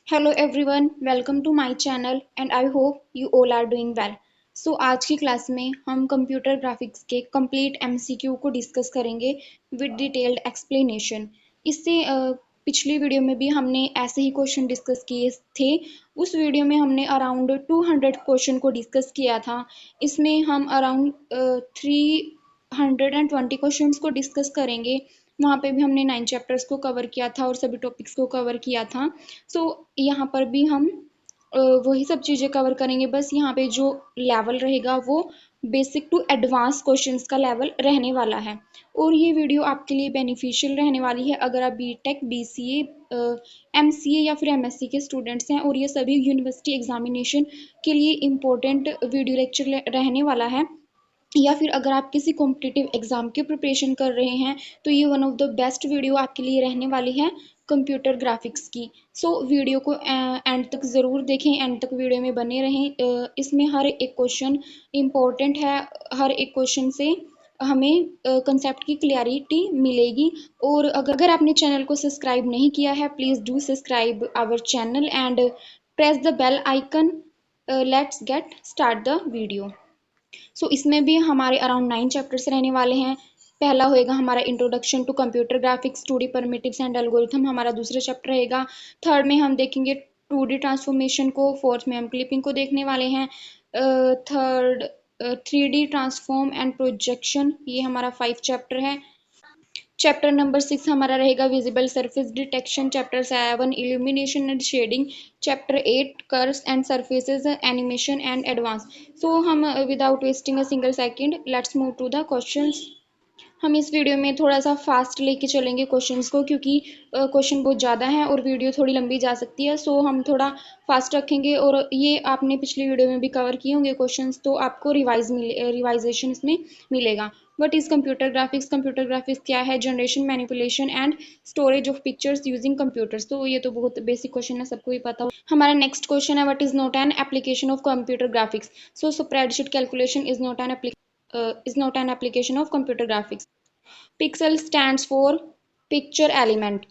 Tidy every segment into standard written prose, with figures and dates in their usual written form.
Hello everyone, welcome to my channel and I hope you all are doing well. So आज की class में हम computer graphics के complete MCQ को discuss करेंगे विद डिटेल्ड एक्सप्लेनेशन। इससे पिछली वीडियो में भी हमने ऐसे ही क्वेश्चन डिस्कस किए थे। उस वीडियो में हमने अराउंड 200 क्वेश्चन को डिस्कस किया था। इसमें हम अराउंड 320 क्वेश्चंस को डिस्कस करेंगे। वहाँ पे भी हमने 9 चैप्टर्स को कवर किया था और सभी टॉपिक्स को कवर किया था। सो यहाँ पर भी हम वही सब चीज़ें कवर करेंगे, बस यहाँ पे जो लेवल रहेगा वो बेसिक टू एडवांस क्वेश्चंस का लेवल रहने वाला है। और ये वीडियो आपके लिए बेनिफिशियल रहने वाली है अगर आप बीटेक, बीसीए, एमसीए या फिर एमएससी के स्टूडेंट्स हैं, और ये सभी यूनिवर्सिटी एग्जामिनेशन के लिए इम्पोर्टेंट वीडियो लेक्चर रहने वाला है। या फिर अगर आप किसी कॉम्पिटिटिव एग्जाम की प्रिपरेशन कर रहे हैं तो ये one of the best video आपके लिए रहने वाली है कंप्यूटर ग्राफिक्स की। सो वीडियो को एंड तक ज़रूर देखें, एंड तक वीडियो में बने रहें। इसमें हर एक क्वेश्चन इम्पोर्टेंट है, हर एक क्वेश्चन से हमें कंसेप्ट की क्लियरिटी मिलेगी। और अगर आपने चैनल को सब्सक्राइब नहीं किया है, please do subscribe our channel and press the bell icon. Let's get start the video. इसमें भी हमारे अराउंड 9 चैप्टर्स रहने वाले हैं। पहला होएगा हमारा introduction to computer graphics, 2D primitives and algorithm हमारा दूसरा चैप्टर रहेगा। थर्ड में हम देखेंगे 2D ट्रांसफॉर्मेशन को। फोर्थ में हम क्लिपिंग को देखने वाले हैं। Third 3D transform and projection, ये हमारा 5 चैप्टर है। चैप्टर नंबर 6 हमारा रहेगा visible surface detection. Chapter 7 illumination and shading. Chapter 8 curves and surfaces animation and advance. हम without wasting a single second let's move to the questions. हम इस video में थोड़ा सा फास्ट लेके चलेंगे क्वेश्चंस को, क्योंकि क्वेश्चन बहुत ज़्यादा है और वीडियो थोड़ी लंबी जा सकती है। हम थोड़ा फास्ट रखेंगे, और ये आपने पिछली वीडियो में भी कवर किए होंगे क्वेश्चंस, तो आपको रिवाइजेशन इसमें मिलेगा। What is computer graphics? Computer graphics क्या है? Generation, manipulation and storage of pictures using computers. तो ये तो बहुत बेसिक क्वेश्चन है, सबको ही पता हो। हमारा नेक्स्ट क्वेश्चन है, what is not an application of computer graphics? Spreadsheet calculation is not an application of computer graphics. Pixel stands for picture element.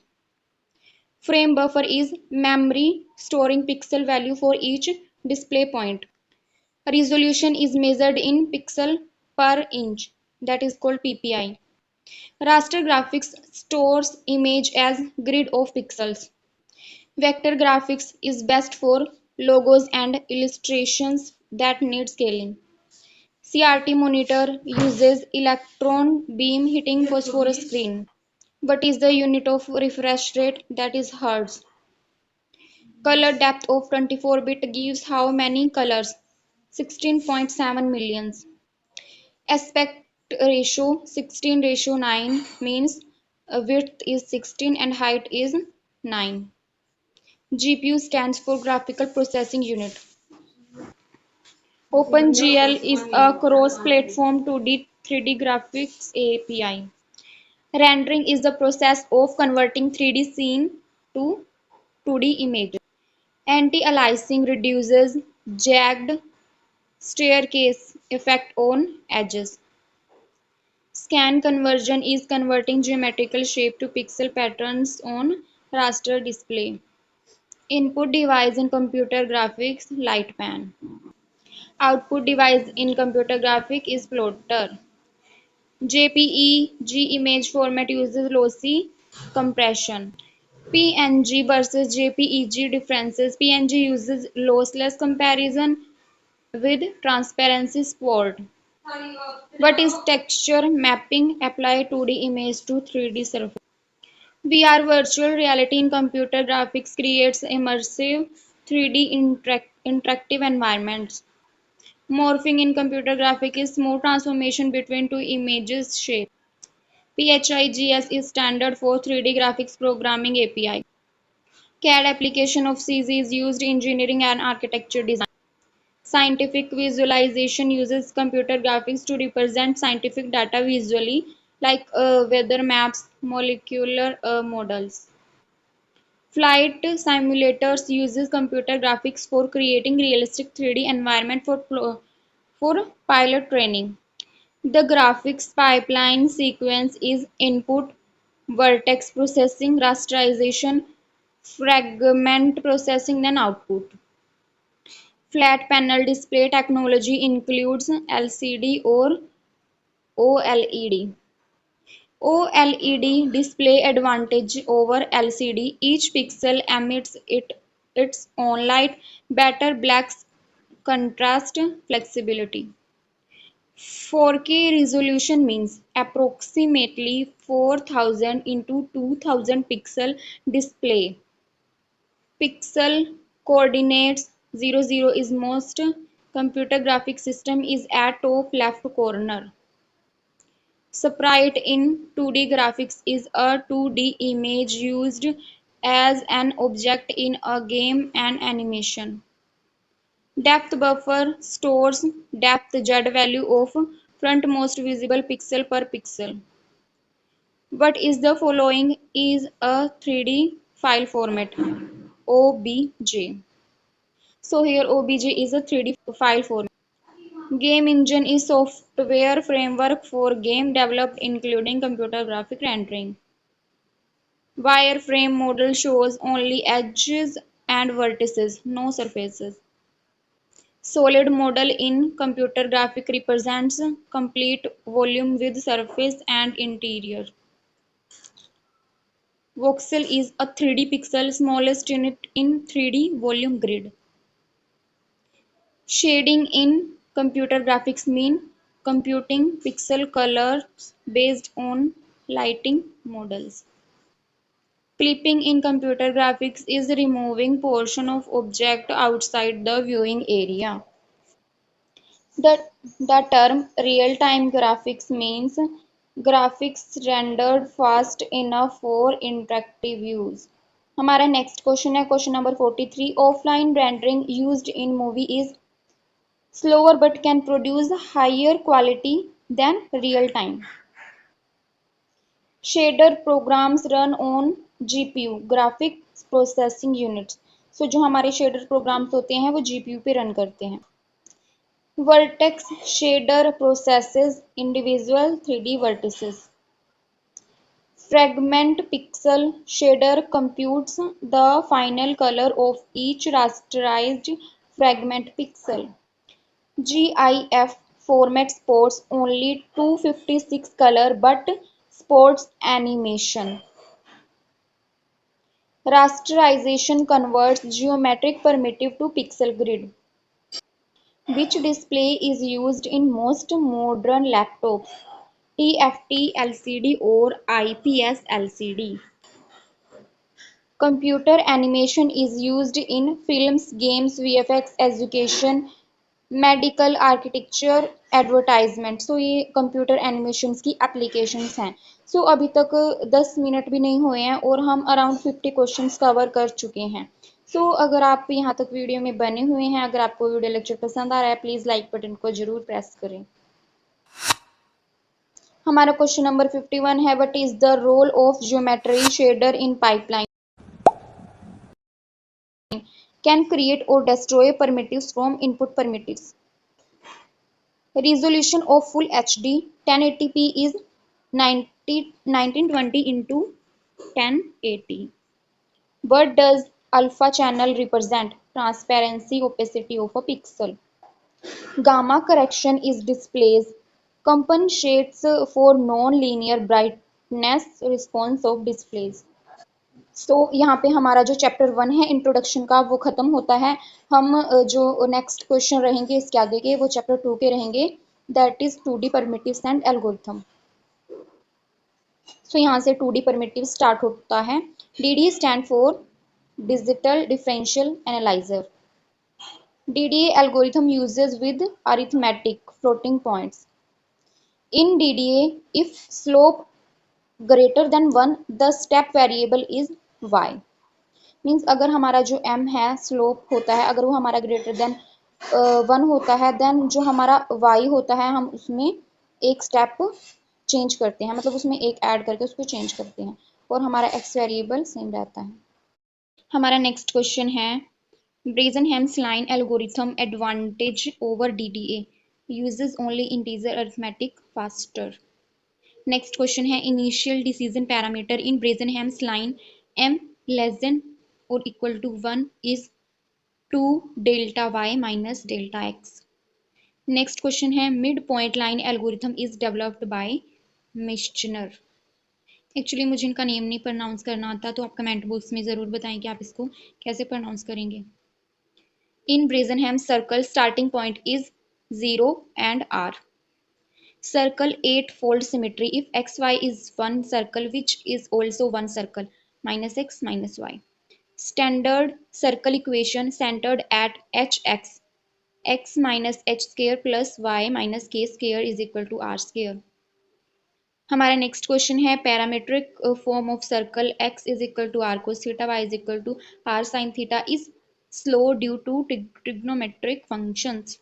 Frame buffer is memory storing pixel value for each display point. Resolution is measured in pixel per inch, that is called PPI. Raster graphics stores image as grid of pixels. Vector graphics is best for logos and illustrations that need scaling. CRT monitor uses electron beam hitting phosphorus screen. What is the unit of refresh rate? That is hertz. Color depth of 24-bit gives how many colors? 16.7 millions. Aspect ratio 16:9 means width is 16 and height is 9. GPU stands for graphical processing unit. OpenGL is a cross-platform 2D 3D graphics API. Rendering is the process of converting 3D scene to 2D images. Anti-aliasing reduces jagged staircase effect on edges. Scan conversion is converting geometrical shape to pixel patterns on raster display. Input device in computer graphics, light pan. Output device in computer graphics is plotter. JPEG image format uses lossy compression. PNG versus JPEG differences. PNG uses lossless comparison with transparency support. What is texture mapping? Apply 2D image to 3D surface. VR virtual reality in computer graphics creates immersive 3D interactive environments. Morphing in computer graphics is smooth transformation between two images shape. PHIGS is standard for 3D graphics programming API. CAD application of CZ is used in engineering and architecture design. Scientific visualization uses computer graphics to represent scientific data visually, like weather maps, molecular models. Flight simulators uses computer graphics for creating realistic 3D environment for pilot training. The graphics pipeline sequence is input, vertex processing, rasterization, fragment processing then output. Flat panel display technology includes LCD or OLED. OLED display advantage over LCD. Each pixel emits its own light, better black contrast, flexibility. 4K resolution means approximately 4000 into 2000 pixel display. Pixel coordinates 00 is most computer graphic system is at top left corner. Sprite in 2D graphics is a 2D image used as an object in a game and animation. Depth buffer stores depth Z value of frontmost visible pixel per pixel. What is the following is a 3D file format OBJ. So here OBJ is a 3D file format. Game engine is software framework for game developed including computer graphic rendering. Wireframe model shows only edges and vertices, no surfaces. Solid model in computer graphic represents complete volume with surface and interior. Voxel is a 3D pixel smallest unit in 3D volume grid. Shading in computer graphics mean computing pixel colors based on lighting models. Clipping in computer graphics is removing portion of object outside the viewing area. The, the term real-time graphics means graphics rendered fast enough for interactive use. हमारा next question है question number 43 offline rendering used in movie is slower but can produce higher quality than real time. Shader programs run on GPU graphics processing units. So जो हमारे shader programs होते हैं वो GPU पे run करते हैं. Vertex shader processes individual 3D vertices. Fragment pixel shader computes the final color of each rasterized fragment pixel. GIF format supports only 256 color but supports animation. Rasterization converts geometric primitive to pixel grid. Which display is used in most modern laptops? TFT LCD or IPS LCD? Computer animation is used in films, games, VFX, education, medical architecture advertisement. So ये computer animations की applications हैं. सो अभी तक 10 minute भी नहीं हुए हैं और हम अराउंड 50 क्वेश्चंस कवर कर चुके हैं. सो अगर आप यहाँ तक वीडियो में बने हुए हैं, अगर आपको वीडियो लेक्चर पसंद आ रहा है, प्लीज़ लाइक बटन को जरूर प्रेस करें. हमारा क्वेश्चन नंबर 51 है what is the role of geometry shader in pipeline can create or destroy primitives from input primitives. Resolution of full HD 1080p is 1920 into 1080. What does alpha channel represent? Transparency, opacity of a pixel. Gamma correction is displays compensates for non-linear brightness response of displays. सो यहाँ पे हमारा जो chapter 1 है introduction का वो खत्म होता है. हम जो नेक्स्ट क्वेश्चन रहेंगे इसके आगे के वो चैप्टर 2 के रहेंगे, that is 2D primitives and algorithm. So यहाँ से 2D परमिटिव स्टार्ट होता है. DDA stand for digital differential analyser. DDA algorithm uses with arithmetic floating points. In DDA, if slope greater than 1, the step variable is y. Means अगर हमारा जो m है slope होता है, अगर वो हमारा ग्रेटर देन 1 होता है, देन जो हमारा y होता है हम उसमें एक स्टेप चेंज करते हैं, मतलब उसमें एक ऐड करके उसको चेंज करते हैं और हमारा x वेरिएबल सेम रहता है. हमारा नेक्स्ट क्वेश्चन है Bresenham's line algorithm advantage over DDA uses only integer arithmetic faster. Next question है initial decision parameter in Bresenham's line m less than or equal to 1 is 2 delta y minus delta x. Next question है mid point line algorithm is developed by Michener. Actually मुझे इनका name नहीं pronounce करना आता, तो आप comment box में ज़रूर बताएं कि आप इसको कैसे प्रोनाउंस करेंगे। In Bresenham circle starting point is 0 and r. Circle eightfold symmetry if xy is one circle which is also one circle minus x minus y. Standard circle equation centered at hx x minus h square plus y minus k square is equal to r square. हमारा next question है parametric form of circle x is equal to r cos theta y is equal to r sin theta is slow due to trigonometric functions.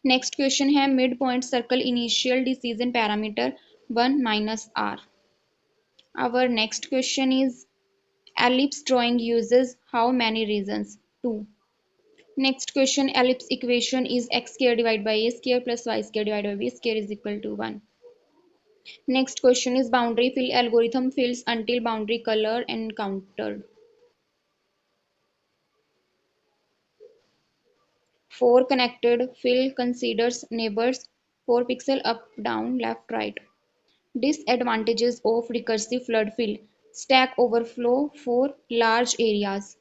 Next question है mid point circle initial decision parameter 1 minus r. Our next question is ellipse drawing uses how many reasons? 2. Next question, ellipse equation is x square divided by a square plus y square divided by b square is equal to 1. Next question is boundary fill algorithm fills until boundary color encountered. For connected fill considers neighbors 4 pixel up, down, left, right. Disadvantages of recursive flood fill: stack overflow for large areas.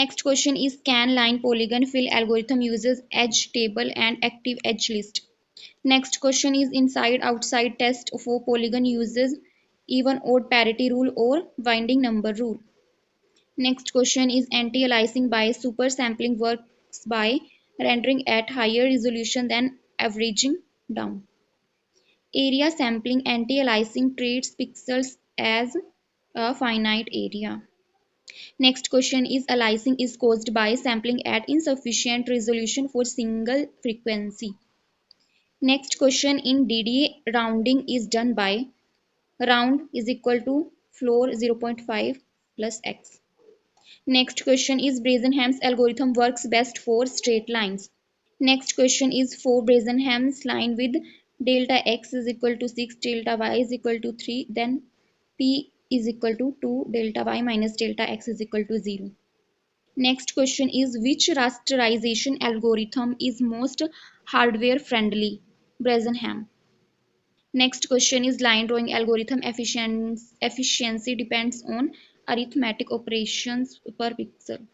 Next question is scan line polygon fill algorithm uses edge table and active edge list. Next question is inside outside test for polygon uses even odd parity rule or winding number rule. Next question is anti-aliasing by super sampling works by rendering at higher resolution than averaging down. Area sampling anti-aliasing treats pixels as a finite area. Next question is aliasing is caused by sampling at insufficient resolution for single frequency. Next question in DDA rounding is done by round is equal to floor 0.5 plus x. Next question is Brazenham's algorithm works best for straight lines. Next question is for Brazenham's line with delta x is equal to 6, delta y is equal to 3, then p is equal to 2, delta y minus delta x is equal to 0. Next question is which rasterization algorithm is most hardware friendly? Brazenham. Next question is line drawing algorithm efficiency depends on arithmetic operations per pixel.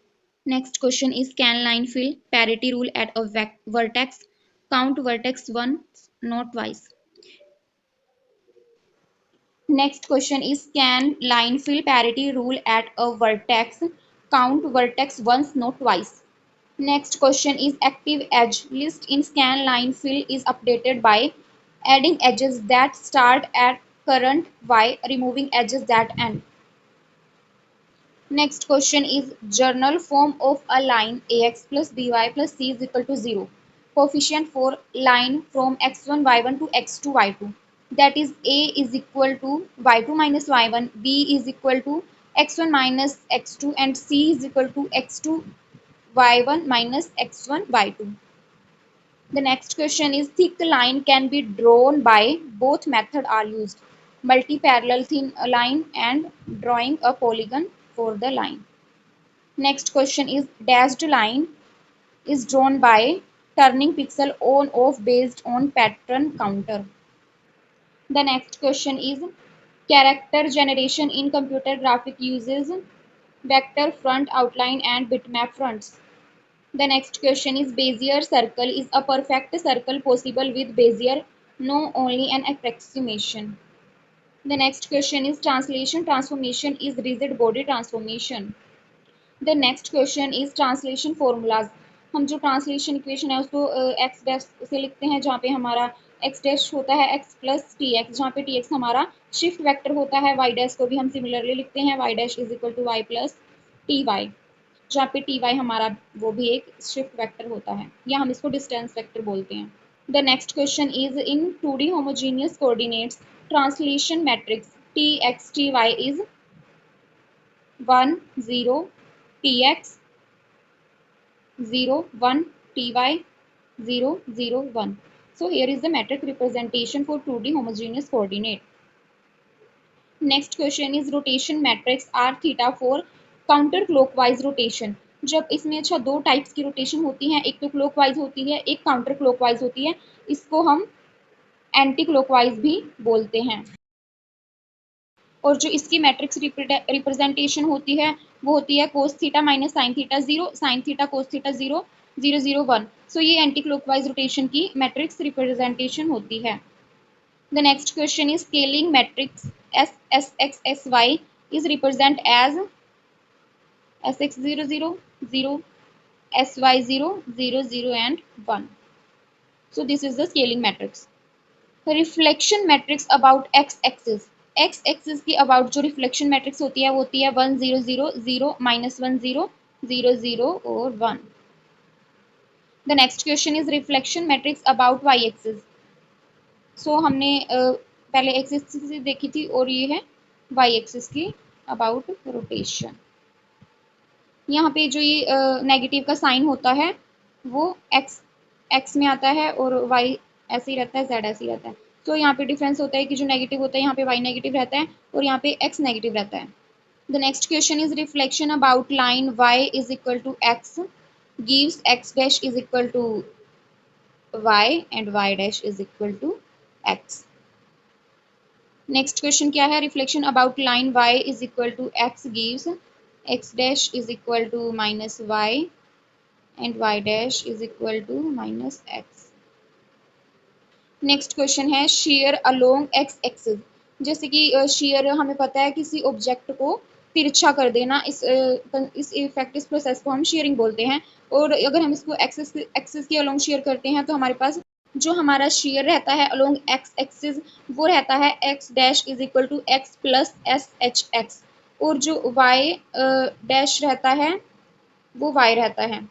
Next question is scan line fill parity rule at a vertex. Count vertex once, not twice. Next question is scan line fill parity rule at a vertex. Count vertex once, not twice. Next question is active edge list in scan line fill is updated by adding edges that start at current y, removing edges that end. Next question is journal form of a line ax plus by plus c is equal to 0. Coefficient for line from x1 y1 to x2 y2. That is a is equal to y2 minus y1, b is equal to x1 minus x2 and c is equal to x2 y1 minus x1 y2. The next question is thick line can be drawn by both method are used. Multi-parallel thin line and drawing a polygon for the line. Next question is dashed line is drawn by turning pixel on off based on pattern counter. The next question is character generation in computer graphic uses vector front outline and bitmap fronts. The next question is Bezier circle is a perfect circle possible with Bezier, no only an approximation. The next question is translation transformation is rigid body transformation. The next question is translation formulas. हम जो translation equation है उसको x dash से लिखते हैं जहाँ पे हमारा x डैश होता है x प्लस टी एक्स, जहाँ पे tx हमारा शिफ्ट वेक्टर होता है, y डैश को भी हम सिमिलरली लिखते हैं y dash is equal to y plus T Y, जहाँ पे टी वाई हमारा वो भी एक शिफ्ट वेक्टर होता है, या हम इसको डिस्टेंस वेक्टर बोलते हैं। The next question is in 2D homogeneous coordinates translation matrix T X T Y is 1 0 T X 0 1 ty 0 0 1. So here is the metric representation for 2D homogeneous coordinate. Next question is rotation matrix r theta for counter clockwise rotation, जब इसमें अच्छा दो types की rotation होती हैं, एक तो clockwise होती है, एक काउंटर क्लॉकवाइज होती है, इसको हम एंटी क्लॉकवाइज भी बोलते हैं। और जो इसकी मैट्रिक्स रिप्रेजेंटेशन होती है वो होती है cos theta minus sine theta zero, sine theta cos theta zero, 0 0 1। So ये एंटी क्लॉकवाइज रोटेशन की मैट्रिक्स रिप्रेजेंटेशन होती है। The next question is scaling matrix S S X S Y is represent as S X 0 0 0, S Y 0 0 0 and 1। So this is the scaling matrix. Reflection matrix about X axis, X axis की about जो reflection matrix होती है वो होती है 1 0 0 0 -1 0 0 0 और 1। The next question is reflection matrix about Y axis. So हमने पहले एक्स एक्सिस देखी थी और ये है वाई एक्सिस की अबाउट रोटेशन। यहाँ पे जो ये नेगेटिव का साइन होता है वो एक्स एक्स में आता है और वाई ऐसे ही रहता है, जेड ऐसे ही रहता है। तो यहाँ पे डिफरेंस होता है कि जो नेगेटिव होता है यहाँ पे वाई नेगेटिव रहता है और यहाँ पे एक्स नेगेटिव रहता है। The next question is reflection about line Y is equal to X gives X dash is equal to Y and Y dash is equal to X. Next question क्या है, reflection about line Y is equal to X gives X dash is equal to minus Y and y dash is equal to minus X. Next question है shear along X axis. जैसे कि share हमें पता है किसी object को तिरछा कर देना, इस इफेक्ट इस प्रोसेस को हम शेयरिंग बोलते हैं। और अगर हम इसको एक्सिस एक्सिस के अलोंग शेयर करते हैं तो हमारे पास जो हमारा शेयर रहता है अलोंग एक्स एक्सिस वो रहता है X dash is equal to X plus S H X, और जो वाई डैश रहता है वो वाई रहता है।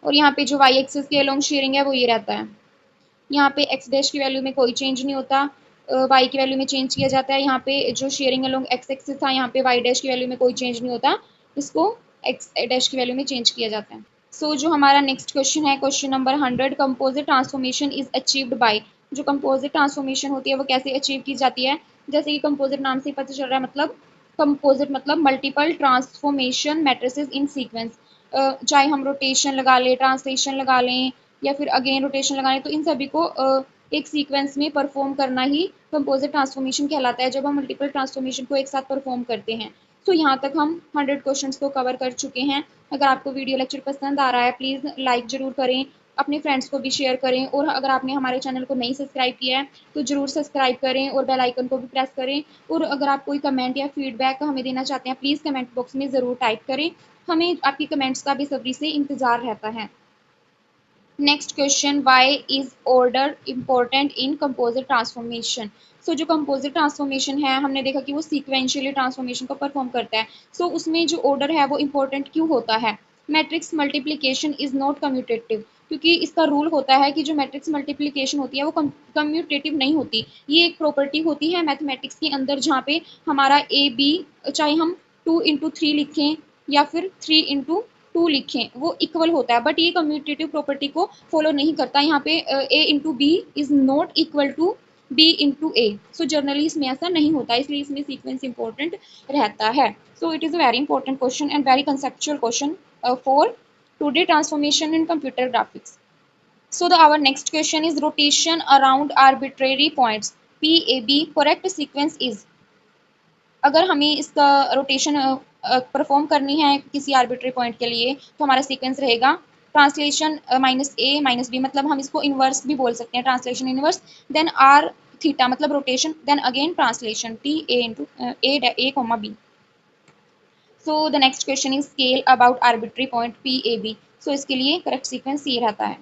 और यहाँ पे जो वाई एक्सिस के अलोंग शेयरिंग है वो ये रहता है। यहाँ पे एक्स डैश की वैल्यू में कोई चेंज नहीं होता, वाई की वैल्यू में चेंज किया जाता है। यहाँ पे जो शेयरिंग अलोंग एक्स एक्सिस था यहाँ पे वाई डैश की वैल्यू में कोई चेंज नहीं होता, इसको एक्स डैश की वैल्यू में चेंज किया जाता है। सो जो हमारा नेक्स्ट क्वेश्चन है question number 100, composite transformation is achieved by. जो कंपोजिट ट्रांसफॉर्मेशन होती है वो कैसे अचीव की जाती है, जैसे कि कंपोजिट नाम से ही पता चल रहा है, मतलब कंपोजिट मतलब मल्टीपल ट्रांसफॉर्मेशन मैट्रिसेस इन सीक्वेंस। चाहे हम रोटेशन लगा लें, ट्रांसलेशन लगा लें या फिर अगेन रोटेशन लगा लें, तो इन सभी को एक सीक्वेंस में परफॉर्म करना ही कंपोजिट ट्रांसफॉर्मेशन कहलाता है, जब हम मल्टीपल ट्रांसफॉर्मेशन को एक साथ परफॉर्म करते हैं। तो यहाँ तक हम 100 क्वेश्चंस को कवर कर चुके हैं। अगर आपको वीडियो लेक्चर पसंद आ रहा है प्लीज़ लाइक ज़रूर करें, अपने फ्रेंड्स को भी शेयर करें, और अगर आपने हमारे चैनल को नहीं सब्सक्राइब किया है तो ज़रूर सब्सक्राइब करें और बेल आइकन को भी प्रेस करें। और अगर आप कोई कमेंट या फीडबैक हमें देना चाहते हैं प्लीज़ कमेंट बॉक्स में ज़रूर टाइप करें, हमें आपकी कमेंट्स का बेसब्री से इंतज़ार रहता है। Next question, why is order important in composite transformation. So जो कंपोजिट ट्रांसफॉर्मेशन है हमने देखा कि वो सीक्वेंशियली ट्रांसफॉर्मेशन को परफॉर्म करता है। सो उसमें जो ऑर्डर है वो इम्पोर्टेंट क्यों होता है, matrix multiplication is not commutative, क्योंकि इसका रूल होता है कि जो मैट्रिक्स मल्टीप्लीकेशन होती है वो कम्यूटेटिव नहीं होती। ये एक प्रॉपर्टी होती है मैथमेटिक्स के अंदर जहाँ पे हमारा ए बी, चाहे हम 2 × 3 लिखें या फिर 3 × 2 लिखें, वो इक्वल होता है, बट ये कम्यूटेटिव प्रॉपर्टी को फॉलो नहीं करता। यहाँ पे A into B is not equal to B into A. So generally इसमें ऐसा नहीं होता, इसलिए इसमें सीक्वेंस इंपॉर्टेंट रहता है। So it is a very important question and very conceptual question for today transformation in computer graphics. So our next question is rotation around arbitrary points P A B correct sequence is। अगर हमें इसका rotation perform करनी है किसी arbitrary point के लिए तो हमारा सीक्वेंस रहेगा ट्रांसलेशन -a-b, मतलब हम इसको इन्वर्स भी बोल सकते हैं, translation inverse, then R theta मतलब rotation, then again translation T A into A comma B. So the next question is scale about arbitrary point P A B. So इसके लिए करेक्ट सीक्वेंस ये रहता है।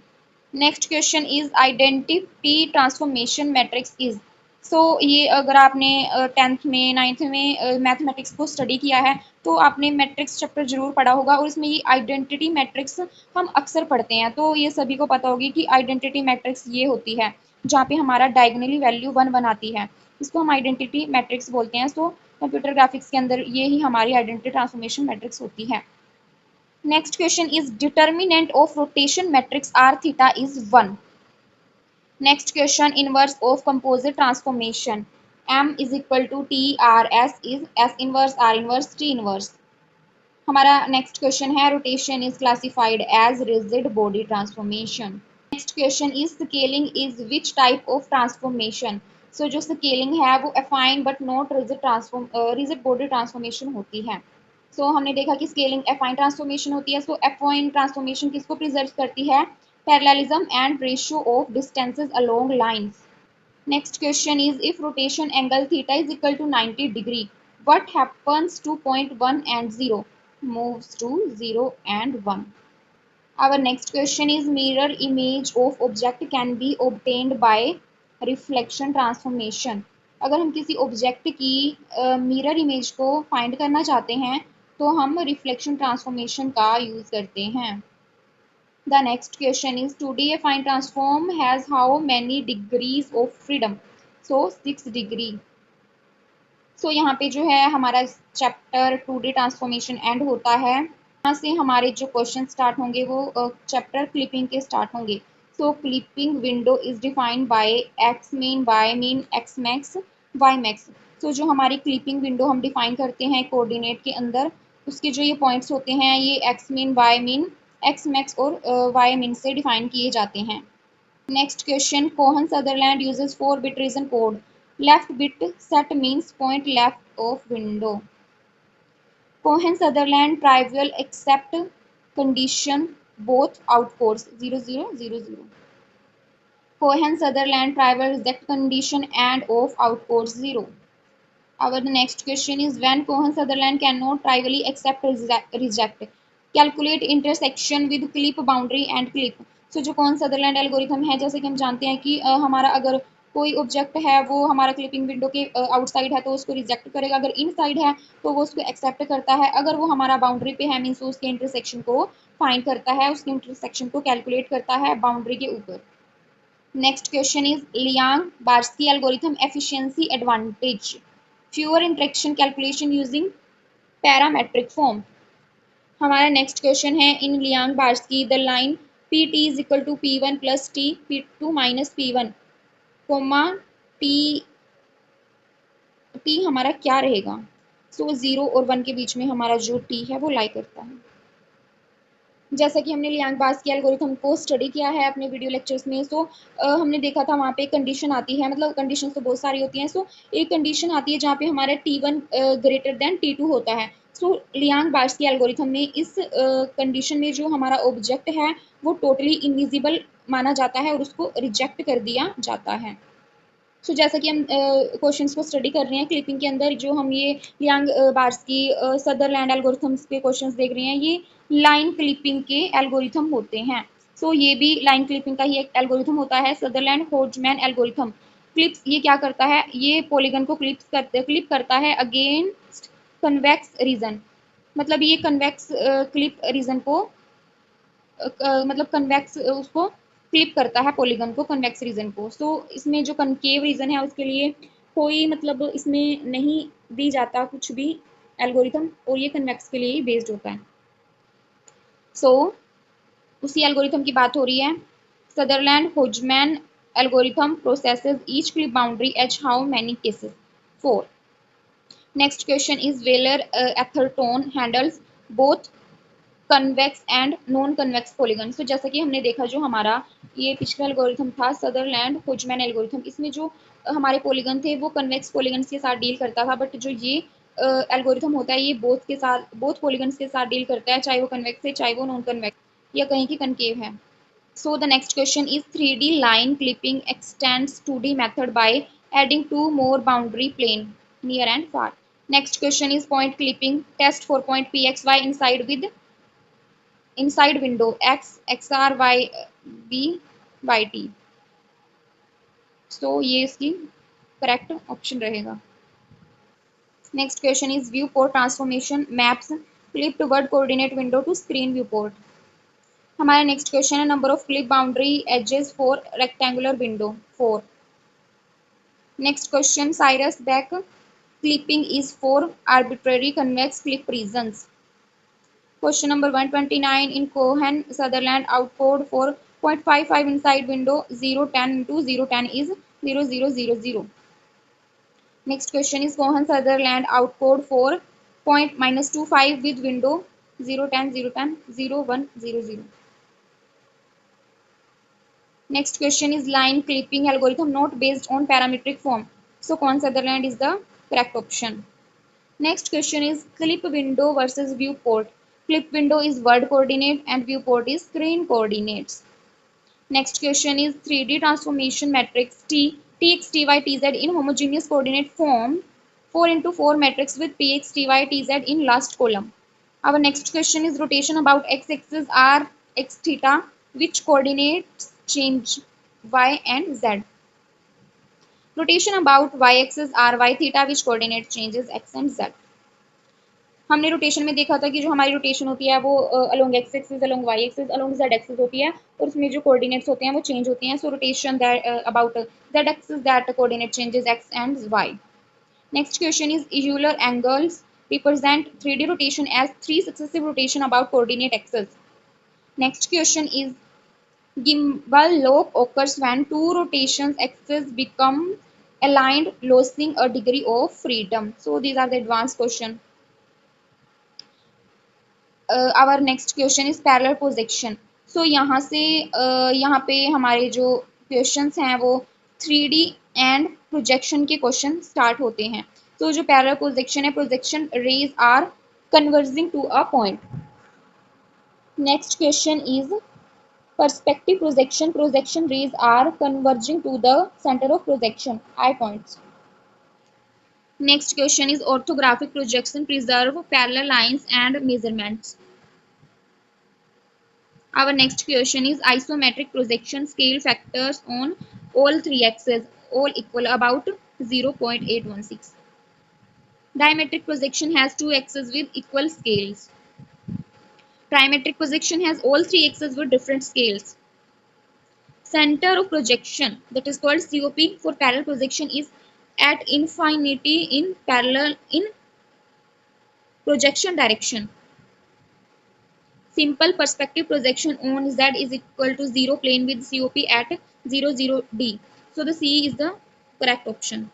Next question is identity transformation matrix is. So ये अगर आपने 10th में 9th में मैथमेटिक्स को स्टडी किया है तो आपने मैट्रिक्स चैप्टर जरूर पढ़ा होगा, और इसमें ये आइडेंटिटी मैट्रिक्स हम अक्सर पढ़ते हैं, तो ये सभी को पता होगी कि आइडेंटिटी मैट्रिक्स ये होती है जहाँ पे हमारा डायगोनली वैल्यू 1 आती है, इसको हम आइडेंटिटी मैट्रिक्स बोलते हैं। सो कंप्यूटर ग्राफिक्स के अंदर ये ही हमारी आइडेंटिटी ट्रांसफॉर्मेशन मैट्रिक्स होती है। Next question is determinant of rotation matrix R theta is 1। Next question, inverse of composite transformation. M is equal to T R S is S inverse R inverse T inverse. हमारा next question है rotation is classified as rigid body transformation. Next question is scaling is which type of transformation. So जो scaling है वो affine but not rigid body transformation होती है। सो हमने देखा कि स्केलिंग एफाइन ट्रांसफॉर्मेशन होती है। सो एफाइन ट्रांसफॉर्मेशन किसको प्रिजर्व करती है? Parallelism and ratio of distances along lines. Next question is if rotation angle theta is equal to 90 degree, what happens to point 1 and 0? Moves to 0 and 1. Our next question is mirror image of object can be obtained by reflection transformation. अगर हम किसी object की mirror image को find करना चाहते हैं तो हम रिफ्लेक्शन ट्रांसफॉर्मेशन का यूज करते हैं। The next question is 2D affine transform has how many degrees of freedom? So 6 degree. So यहाँ पे जो है हमारा चैप्टर 2D ट्रांसफॉर्मेशन एंड होता है। यहाँ से हमारे जो क्वेश्चन स्टार्ट होंगे वो चैप्टर क्लिपिंग के स्टार्ट होंगे। So clipping window is defined by X min, Y min, X max, Y max. So जो हमारी क्लिपिंग विंडो हम डिफाइन करते हैं कोऑर्डिनेट के अंदर, उसके जो ये पॉइंट्स होते हैं ये X min, Y min, X max और वाई मिन से डिफाइन किए जाते हैं। Next question, Cohen Sutherland uses 4-bit region code. Left bit set means point left of window. Cohen Sutherland trivial accept condition both outcodes 0000। Cohen Sutherland trivial reject condition and of outcodes 0। Our next question is when Cohen-Sutherland cannot trivially accept reject. Calculate intersection with clip boundary and clip. So जो कौन Sutherland algorithm है, जैसे कि हम जानते हैं कि हमारा अगर कोई ऑब्जेक्ट है वो हमारा क्लिपिंग विंडो के आउटसाइड है तो उसको रिजेक्ट करेगा, अगर इनसाइड है तो वो उसको एक्सेप्ट करता है, अगर वो हमारा बाउंड्री पे है मीन्स उसके इंटरसेक्शन को फाइंड करता है, उसके इंटरसेक्शन को कैलकुलेट करता है बाउंड्री के ऊपर। Next question is Liang Barsky algorithm efficiency advantage. Fewer interaction calculation using parametric form. हमारा नेक्स्ट क्वेश्चन है in Liang Barsky the line P T is equal to P1 plus T P2 minus P1 comma T हमारा क्या रहेगा? सो 0 और 1 के बीच में हमारा जो टी है वो लाई करता है। जैसा कि हमने लियांग बार्स्की एल्गोरिथम को स्टडी किया है अपने वीडियो लेक्चर्स में। सो हमने देखा था वहाँ पे कंडीशन आती है, मतलब कंडीशन तो बहुत सारी होती हैं। सो एक कंडीशन आती है जहाँ पे हमारा T1 ग्रेटर देन T2 होता है। सो लियांग बार्स्की एल्गोरिथम में इस कंडीशन में जो हमारा ऑब्जेक्ट है वो टोटली इनविजिबल माना जाता है और उसको रिजेक्ट कर दिया जाता है। सो जैसा कि हम क्वेश्चंस को स्टडी कर रहे हैं क्लिपिंग के अंदर, जो हम ये लियांग बार्स्की सदरलैंड एल्गोरिथम्स के क्वेश्चंस देख रहे हैं ये लाइन क्लिपिंग के एल्गोरिथम होते हैं। सो ये भी लाइन क्लिपिंग का ही एक एल्गोरिथम होता है, सदरलैंड होजमैन एल्गोरिथम। क्लिप्स ये क्या करता है, ये पॉलीगन को क्लिप करता है अगेंस्ट कन्वेक्स रीजन। मतलब ये कन्वेक्स क्लिप रीजन को मतलब कन्वेक्स उसको फ्लिप करता है पॉलीगन को, कन्वेक्स रीजन को। सो इसमें जो कनकेव रीजन है उसके लिए कोई मतलब इसमें नहीं दी जाता कुछ भी एल्गोरिथम, और ये कन्वेक्स के लिए ही बेस्ड होता है। सो उसी एल्गोरिथम की बात हो रही है। सदरलैंड होजमैन algorithm processes each clip boundary H how many cases? 4। Next question is Weiler Atherton handles both convex and non convex polygon. So जैसा कि हमने देखा जो हमारा ये पिछला एल्गोरिथम था सदरलैंड होजमैन एल्गोरिथम, इसमें जो हमारे पॉलीगन थे वो कन्वेक्स पॉलीगन्स के साथ डील करता था, बट जो ये एल्गोरिथम होता है ये बोथ पॉलीगन्स के साथ डील करता है, चाहे वो कन्वेक्स है चाहे वो नॉन कन्वेक्स या कहीं की कनकेव है। So the next question is 3D line clipping extends 2D method by adding 2 more boundary plane near and far. Next question is point clipping test for point PXY inside window x xr y b y t। So ये इसकी correct option रहेगा। Next question is view port transformation maps clip world coordinate window to screen view port. हमारा next question है number of clip boundary edges for rectangular window 4। Next question Cyrus Beck clipping is for arbitrary convex clip regions. Question number 129 in Cohen Sutherland outcode for 0.55 inside window 010 into 010 is 0000। Next question is Cohen Sutherland outcode for point -25 with window 0, 10, 0, 10, 0, 1, 0, 0. Next question is line clipping algorithm not based on parametric form. So Cohen Sutherland is the correct option. Next question is clip window versus viewport. Clip window is word coordinate and viewport is screen coordinates. Next question is 3D transformation matrix T, Tx, Ty, Tz in homogeneous coordinate form 4 into 4 matrix with Px, Ty, Tz in last column. Our next question is rotation about x-axis are x theta, which coordinates change y and z. Rotation about y-axis are y theta, which coordinate changes x and z. हमने rotation में देखा था कि जो हमारी rotation होती है वो along X axis along Y axis along Z axis होती है और उसमें जो कोऑर्डिनेट्स होते हैं वो चेंज होते हैं. So rotation that about Z axis that coordinate changes X and Y. Next question is Euler angles represent 3D rotation as 3 successive rotation about coordinate axes. Next question is gimbal lock occurs when two rotations axes become aligned, losing a degree of freedom. So these are the advanced question. Our next question is parallel projection. So यहाँ से यहाँ पे हमारे जो questions हैं वो 3D and projection के question start होते हैं. तो जो पैरेलल प्रोजेक्शन है, projection rays are converging to a point. Next question is perspective projection. Projection rays are converging to the center of projection, eye points. Next question is orthographic projection preserve parallel lines and measurements. Our next question is isometric projection scale factors on all three axes all equal about 0.816. Diametric projection has two axes with equal scales. Trimetric projection has all three axes with different scales. Center of projection, that is called COP for parallel projection, is at infinity in parallel in projection direction. Simple perspective projection on Z is equal to 0 plane with COP at 0,0D. So the C is the correct option.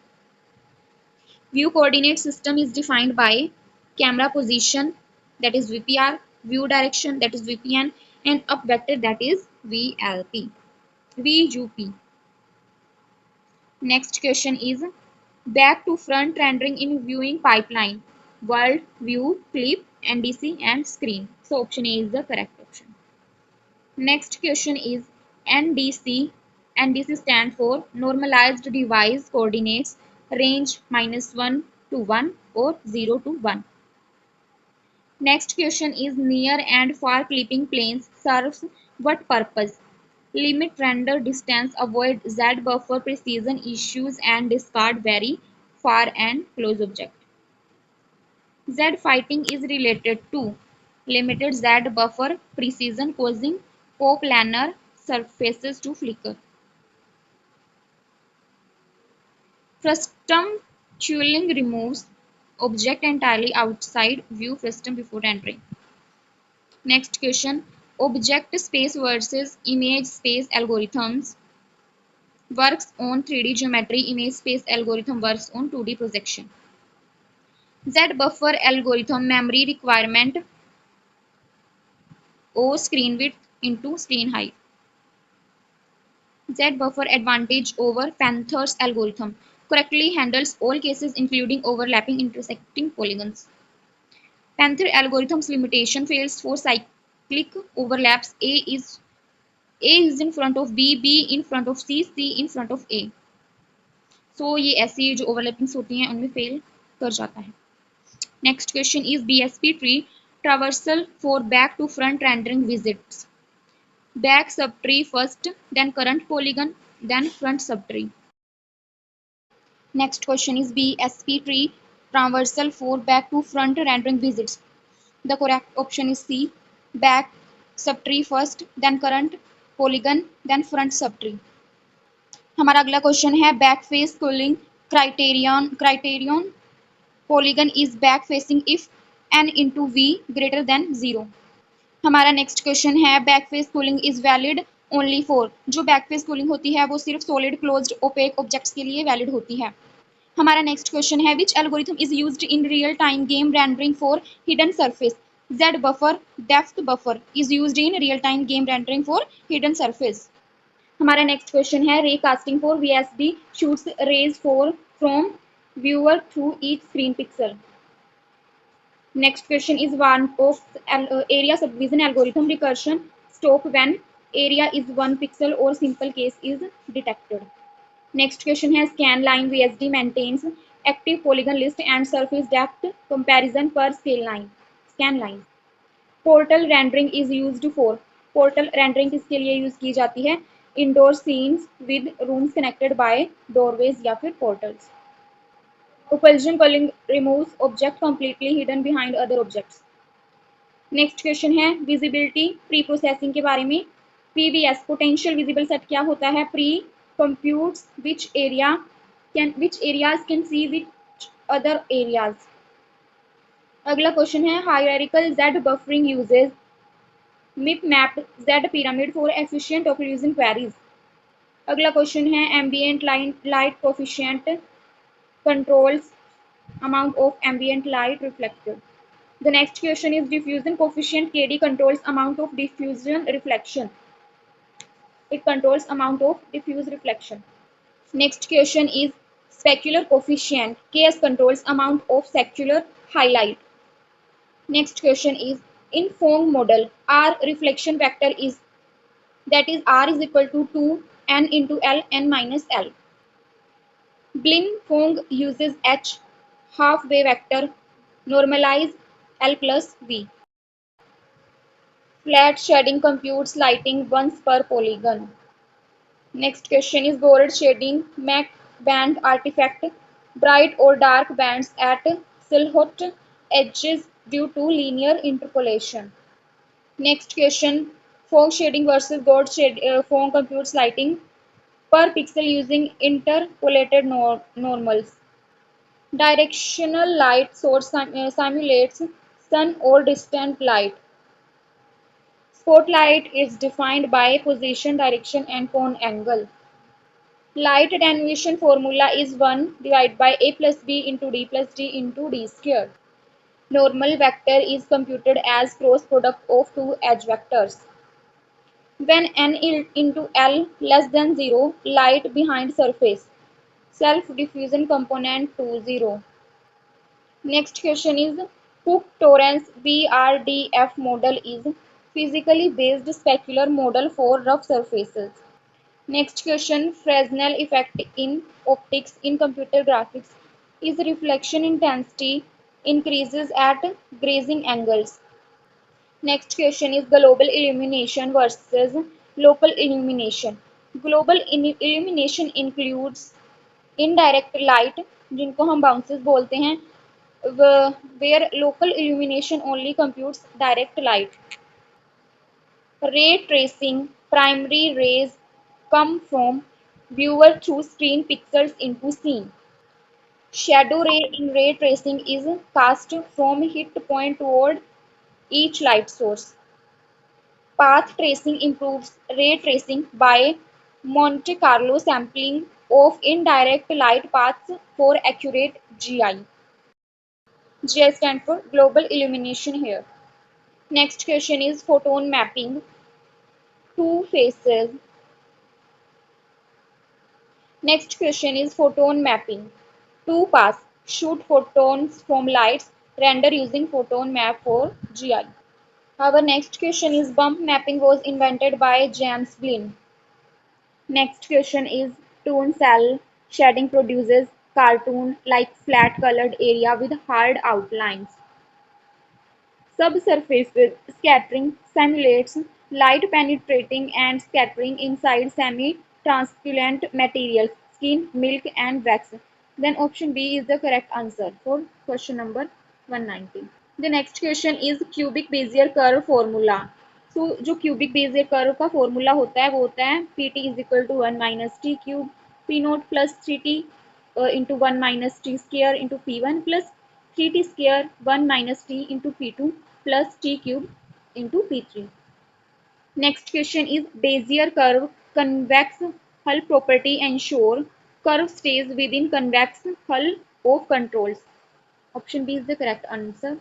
View coordinate system is defined by camera position, that is VPR, view direction, that is VPN, and up vector, that is VLP. VUP. Next question is back to front rendering in viewing pipeline. World, view, clip, NDC and screen. So option A is the correct option. Next question is NDC. NDC stand for normalized device coordinates range -1 to 1 or 0 to 1. Next question is near and far clipping planes serves what purpose? Limit render distance, avoid Z buffer precision issues and discard very far and close object. Z fighting is related to limited Z buffer precision causing coplanar surfaces to flicker. Frustum tooling removes object entirely outside view frustum before entering. Next question, object space versus image space algorithms works on 3D geometry, image space algorithm works on 2D projection. Z buffer algorithm memory requirement O screen width into screen height. Z buffer advantage over Panther's algorithm correctly handles all cases including overlapping intersecting polygons. Panther algorithm's limitation fails for cyclic overlaps. A is in front of B, B in front of C, C in front of A. So ये ऐसी जो overlappings होती हैं उनमें fail कर जाता है. Next question is BSP tree traversal for back to front rendering visits. Back subtree first, then current polygon, then front subtree. Next question is BSP tree traversal for back to front rendering visits. The correct option is C. Back subtree first, then current polygon, then front subtree. हमारा अगला question है back face cooling criterion polygon is back facing if n into v greater than 0. हमारा next question है back face cooling is valid only for. जो back face cooling होती है वो सिर्फ सॉलिड क्लोज्ड ओपेक ऑब्जेक्ट्स के लिए वैलिड होती है. हमारा नेक्स्ट क्वेश्चन है which algorithm is used in real time game rendering for hidden surface. Z buffer depth buffer is used in real time game rendering for hidden surface. हमारा next question है ray casting for VSD shoots rays for from viewer through each screen pixel. Next question is one of area subdivision algorithm recursion stop when area is one pixel or simple case is detected. Next question है scan line VSD maintains active polygon list and surface depth comparison per scale line. Scan line. Portal rendering is used for portal rendering किसके लिए use की जाती है? Indoor scenes with rooms connected by doorways या फिर portals. Occlusion culling removes object completely hidden behind other objects. Next question है visibility pre processing के बारे में। पीवीएस पोटेंशियल विजिबल सेट क्या होता है? Precomputes which areas can see which other areas. अगला क्वेश्चन है hierarchical Z buffering uses mip mapped Z pyramid for efficient occlusion queries. अगला क्वेश्चन है ambient light coefficient controls amount of ambient light reflected. The next question is diffusion coefficient KD controls amount of diffusion reflection. It controls amount of diffuse reflection. Next question is specular coefficient KS controls amount of specular highlight. Next question is in Phong model R reflection vector is that is R is equal to 2 n into L n minus L. Blin Phong uses H half-wave vector normalize L plus V. Flat shading computes lighting once per polygon. Next question is Gouraud shading Mach band artifact bright or dark bands at silhouette edges due to linear interpolation. Next question Phong shading versus Gouraud Phong computes lighting per pixel using interpolated normals. Directional light source simulates sun or distant light. Spotlight is defined by position, direction and cone angle. Light attenuation formula is 1 divided by a plus b into d plus d into d squared. Normal vector is computed as cross product of two edge vectors. When n into L less than 0, light behind surface. Self-diffusion component to 0. Next question is Cook-Torrance BRDF model is physically based specular model for rough surfaces. Next question Fresnel effect in optics in computer graphics is reflection intensity increases at grazing angles. Next question is global illumination versus local illumination. Global illumination includes indirect light जिनको हम bounces बोलते हैं where local illumination only computes direct light. Ray tracing primary rays come from viewer through screen pixels into scene. Shadow ray in ray tracing is cast from hit point toward each light source. Path tracing improves ray tracing by Monte Carlo sampling of indirect light paths for accurate GI. GI stands for global illumination here. Next question is photon mapping. Two phases. Next question is photon mapping. Two paths. Shoot photons from lights. Render using photon map for GI. Our next question is bump mapping was invented by James Blin. Next question is tone cell shading produces cartoon like flat colored area with hard outlines. Subsurfaces scattering simulates light penetrating and scattering inside semi-transparent materials, skin, milk and wax. Then option B is the correct answer for question number 190. The next question is cubic Bezier curve formula. So जो cubic Bezier curve का formula होता है वो होता है Pt is equal to 1 minus t cube P naught plus 3t into 1 minus t square into P1 plus 3t square 1 minus t into P2 plus t cube into P3. Next question is Bezier curve convex hull property ensure Curve stays within convex hull of controls. Option B is the correct answer.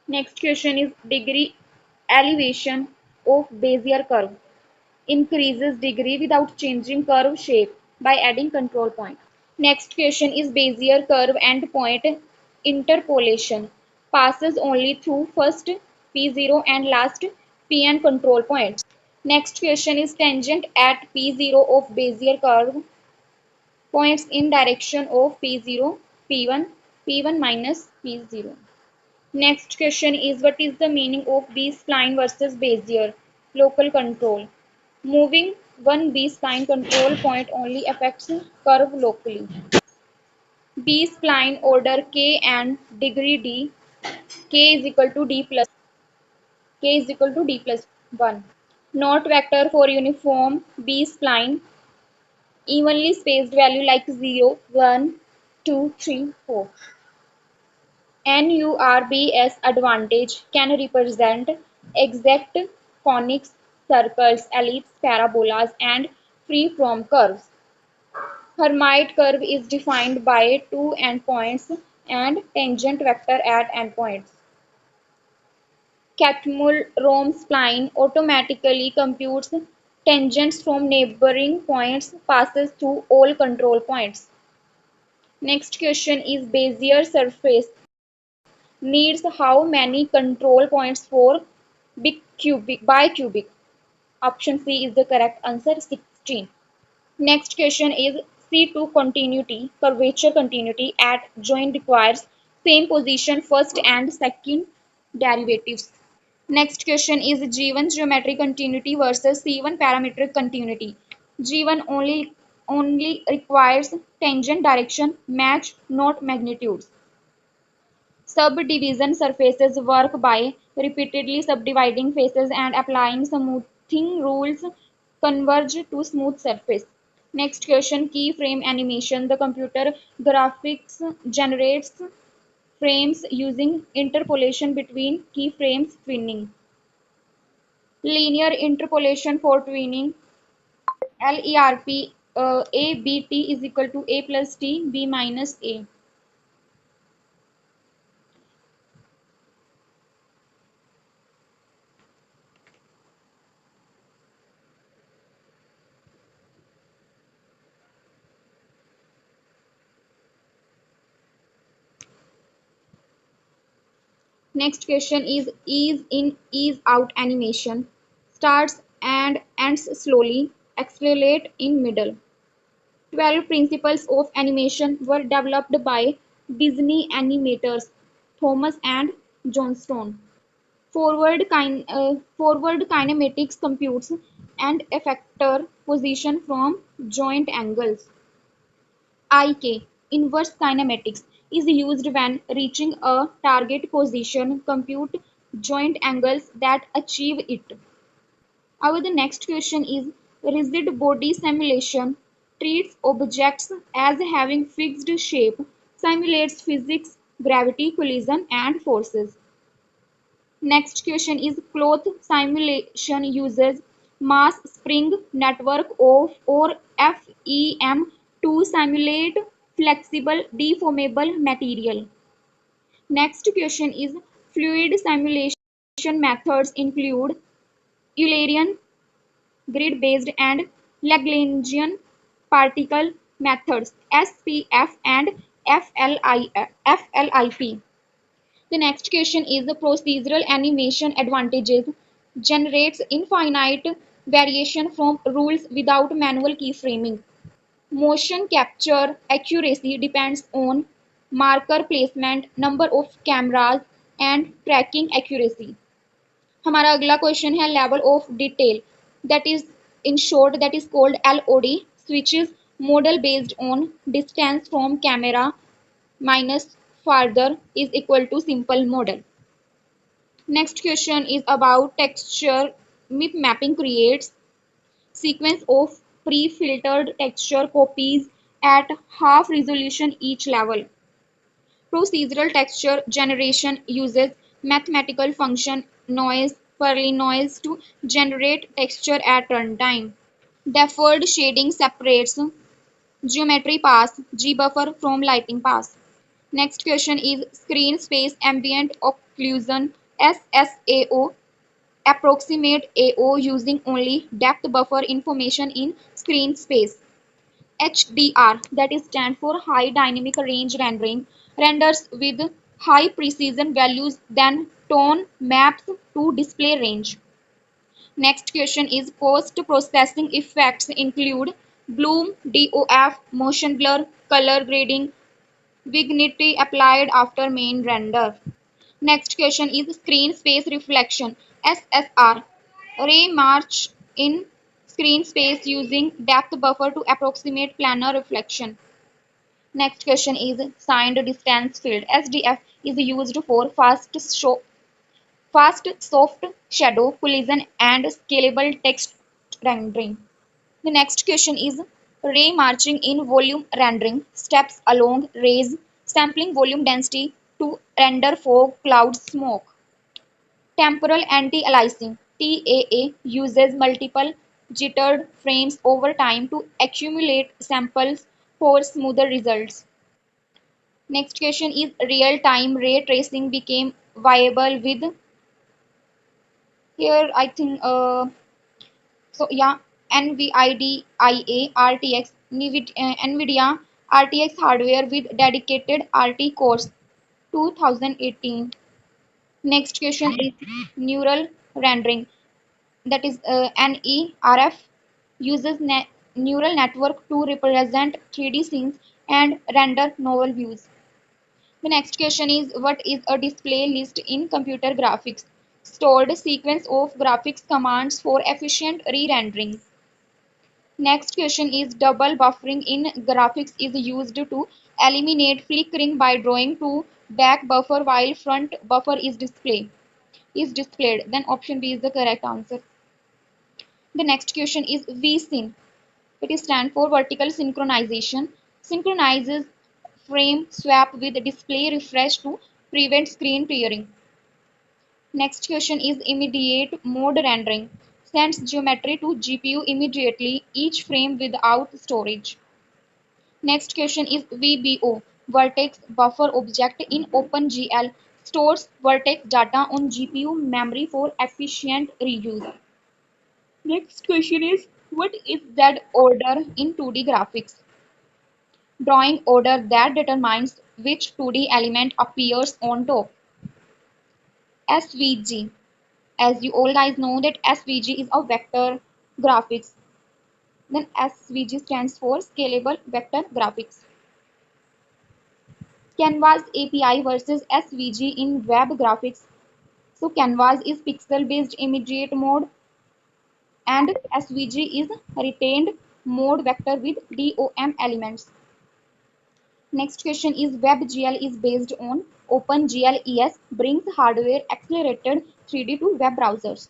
Next question is degree elevation of Bezier curve. Increases degree without changing curve shape by adding control point. Next question is Bezier curve endpoint interpolation. Passes only through first P0 and last Pn control points. Next question is tangent at P0 of Bezier curve points in direction of P0, P1, P1 minus P0. Next question is what is the meaning of B-spline versus Bezier? Local control. Moving one B-spline control point only affects curve locally. B-spline order K and degree D. K is equal to D plus 1. Note vector for uniform B-spline. Evenly spaced value like 0, 1, 2, 3, 4. NURBS advantage can represent exact conics, circles, ellipses, parabolas, and free-form curves. Hermite curve is defined by two endpoints and tangent vector at endpoints. Catmull-Rom spline automatically computes tangents from neighboring points, passes through all control points. Next question is Bezier surface needs how many control points for bicubic? Option C is the correct answer, 16. Next question is C2 continuity, curvature continuity at joint requires same position first and second derivatives. Next question is G1 geometric continuity versus C1 parametric continuity. G1 only requires tangent direction match, not magnitudes. Subdivision surfaces work by repeatedly subdividing faces and applying smoothing rules converge to smooth surface. Next question keyframe animation. The computer graphics generates frames using interpolation between keyframes twinning. Linear interpolation for twinning LERP A B T is equal to A plus T B minus A. Next question is ease in, ease out animation. Starts and ends slowly, accelerate in middle. 12 principles of animation were developed by Disney animators Thomas and Johnstone. Forward kinematics computes and effector position from joint angles. IK, inverse kinematics, is used when reaching a target position, compute joint angles that achieve it. Our the next question is rigid body simulation treats objects as having fixed shape, simulates physics, gravity, collision, and forces. Next question is cloth simulation uses mass spring network of or FEM to simulate flexible deformable material. Next question is fluid simulation methods include Eulerian grid based and Lagrangian particle methods SPF and FLIP. The next question is the procedural animation advantages generates infinite variation from rules without manual keyframing. Motion capture accuracy depends on marker placement, number of cameras and tracking accuracy. हमारा अगला question है level of detail that is in short that is called LOD switches model based on distance from camera minus farther is equal to simple model. Next question is about texture mapping creates sequence of pre-filtered texture copies at half resolution each level. Procedural texture generation uses mathematical function noise noise to generate texture at runtime. Deferred shading separates Geometry pass, G-buffer from lighting pass. Next question is screen space ambient occlusion, SSAO. Approximate AO using only depth buffer information in screen space. HDR, that is stand for high dynamic range rendering, renders with high precision values then tone maps to display range. Next question is post processing effects include bloom, DOF, motion blur, color grading, vignette applied after main render. Next question is screen space reflection, SSR. Ray march in screen space using depth buffer to approximate planar reflection. Next question is signed distance field, SDF is used for fast soft shadow collision and scalable text rendering. The next question is ray marching in volume rendering, steps along rays, sampling volume density to render fog, cloud, smoke. Temporal anti-aliasing (TAA) uses multiple jittered frames over time to accumulate samples for smoother results. Next question is real-time ray tracing became viable with here I think so yeah NVIDIA RTX NVIDIA RTX hardware with dedicated RT cores 2018. Next question is neural rendering, that is NERF uses neural network to represent 3D scenes and render novel views. The next question is what is a display list in computer graphics? Stored sequence of graphics commands for efficient re-rendering. Next question is double buffering in graphics is used to eliminate flickering by drawing to back buffer while front buffer is displayed. Then option B is the correct answer. The next question is VSyn. It is stand for vertical synchronization. Synchronizes frame swap with display refresh to prevent screen tearing. Next question is immediate mode rendering. Sends geometry to GPU immediately, each frame without storage. Next question is VBO. Vertex buffer object in OpenGL stores vertex data on GPU memory for efficient reuse. Next question is what is Z order in 2D graphics? Drawing order that determines which 2D element appears on top. SVG. As you all guys know that SVG is a vector graphics. Then SVG stands for scalable vector graphics. Canvas API versus SVG in web graphics. So Canvas is pixel based immediate mode and SVG is retained mode vector with DOM elements. Next question is WebGL is based on OpenGL ES brings hardware accelerated 3D to web browsers.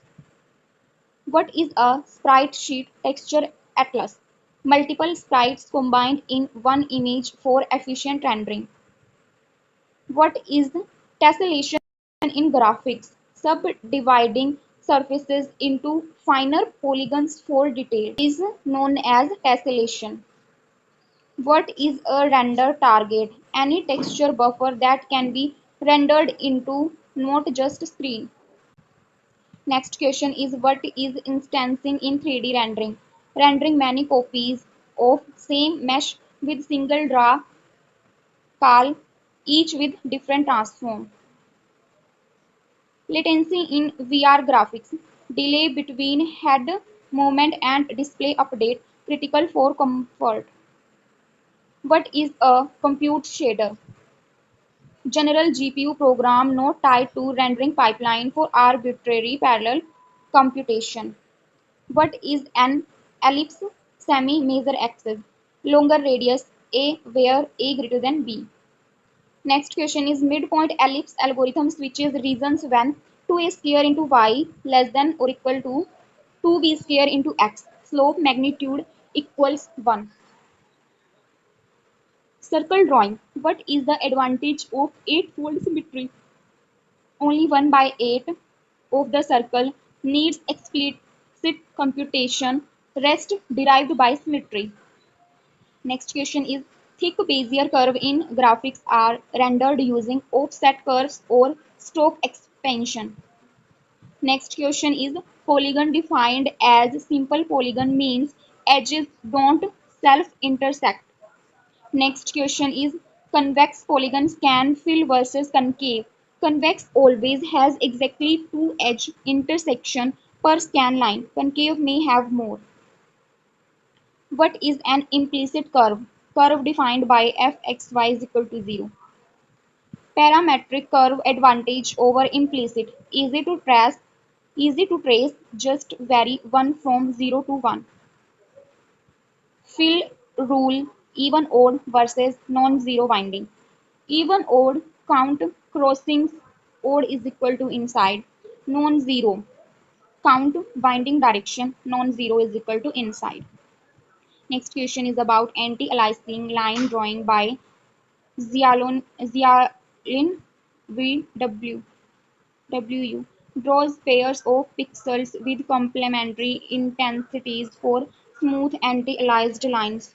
What is a sprite sheet texture atlas? Multiple sprites combined in one image for efficient rendering. What is tessellation in graphics? Subdividing surfaces into finer polygons for detail is known as tessellation. What is a render target? Any texture buffer that can be rendered into not just screen. Next question is what is instancing in 3D rendering? Rendering many copies of same mesh with single draw call, each with different transform. Latency in VR graphics. Delay between head movement and display update critical for comfort. What is a compute shader? General GPU program not tied to rendering pipeline for arbitrary parallel computation. What is an ellipse? Semi-major axis. Longer radius A where A greater than B. Next question is midpoint ellipse algorithm switches regions when 2a square into y less than or equal to 2b square into x. Slope magnitude equals 1. Circle drawing. What is the advantage of eightfold symmetry? Only 1 by 8 of the circle needs explicit computation, rest derived by symmetry. Next question is thick Bezier curve in graphics are rendered using offset curves or stroke expansion. Next question is polygon defined as simple polygon means edges don't self-intersect. Next question is convex polygons can fill versus concave. Convex always has exactly two edge intersection per scan line. Concave may have more. What is an implicit curve? Curve defined by fxy is equal to 0. Parametric curve advantage over implicit. Easy to trace, just vary 1 from 0 to 1. Fill rule even odd versus non-zero winding. Even odd count crossings, odd is equal to inside. Non-zero count winding direction, non-zero is equal to inside. Next question is about anti-aliasing line drawing by Xiaolin WU draws pairs of pixels with complementary intensities for smooth anti-aliased lines.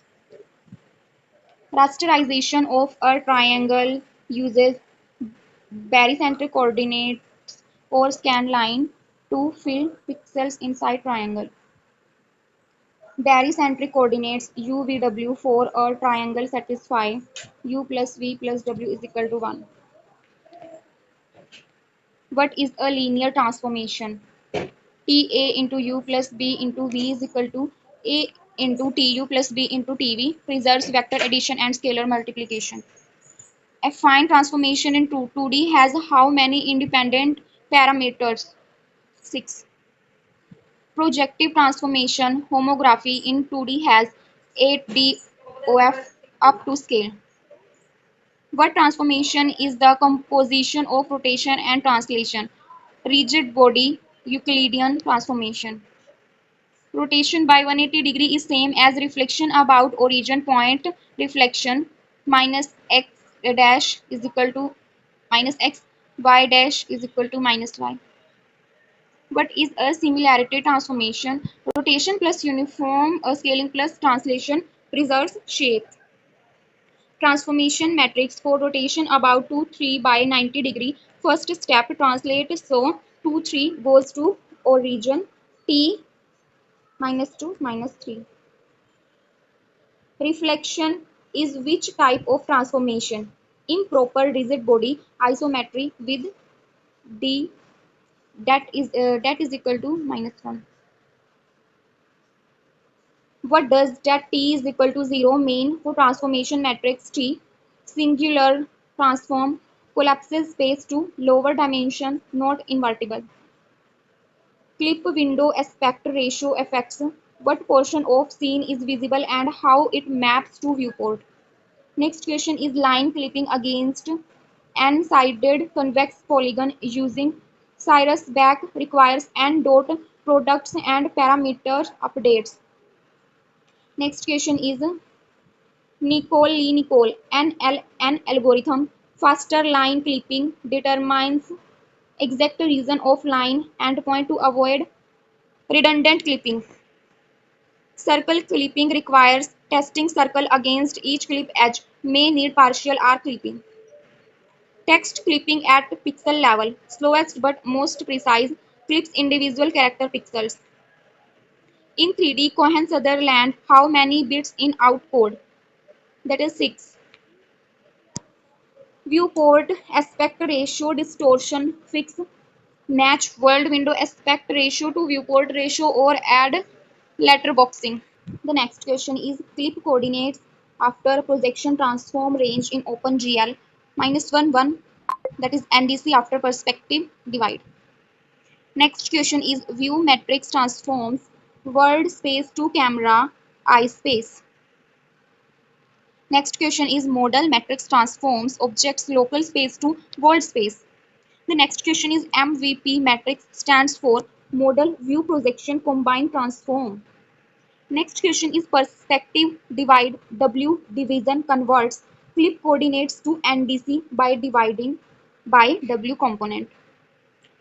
Rasterization of a triangle uses barycentric coordinates or scan line to fill pixels inside triangle. Barycentric coordinates UVW for a triangle satisfy U plus V plus W is equal to 1. What is a linear transformation? TA into U plus B into V is equal to A into TU plus B into TV preserves vector addition and scalar multiplication. Affine transformation in 2D has how many independent parameters? 6. Projective transformation homography in 2D has 8 DOF up to scale. What transformation is the composition of rotation and translation? Rigid body Euclidean transformation. Rotation by 180 degree is same as reflection about origin point. Reflection minus x dash is equal to minus x, y dash is equal to minus y. What is a similarity transformation? Rotation plus uniform scaling plus translation preserves shape. Transformation matrix for rotation about 2 3 by 90 degree. First step translate, so 2 3 goes to origin t minus 2 minus 3. Reflection is which type of transformation? Improper rigid body isometry with d that is equal to minus 1. What does that t is equal to 0 mean for transformation matrix T? Singular transform collapses space to lower dimension, not invertible. Clip window aspect ratio affects what portion of scene is visible and how it maps to viewport. Next question is line clipping against n-sided convex polygon using Cirrus back requires n dot products and parameter updates. Next question is Nicole NLN algorithm. Faster line clipping determines exact region of line endpoint to avoid redundant clipping. Circle clipping requires testing circle against each clip edge, may need partial R clipping. Text clipping at pixel level, slowest but most precise, clips individual character pixels. In 3D, Cohen Sutherland, how many bits in out code? That is 6. Viewport aspect ratio distortion fix match world window aspect ratio to viewport ratio or add letterboxing. The next question is clip coordinates after projection transform range in OpenGL minus 1 1, that is NDC after perspective divide. Next question is view matrix transforms world space to camera eye space. Next question is modal matrix transforms objects local space to world space. The next question is MVP matrix stands for modal view projection combined transform. Next question is perspective divide W division converts clip coordinates to NDC by dividing by W component.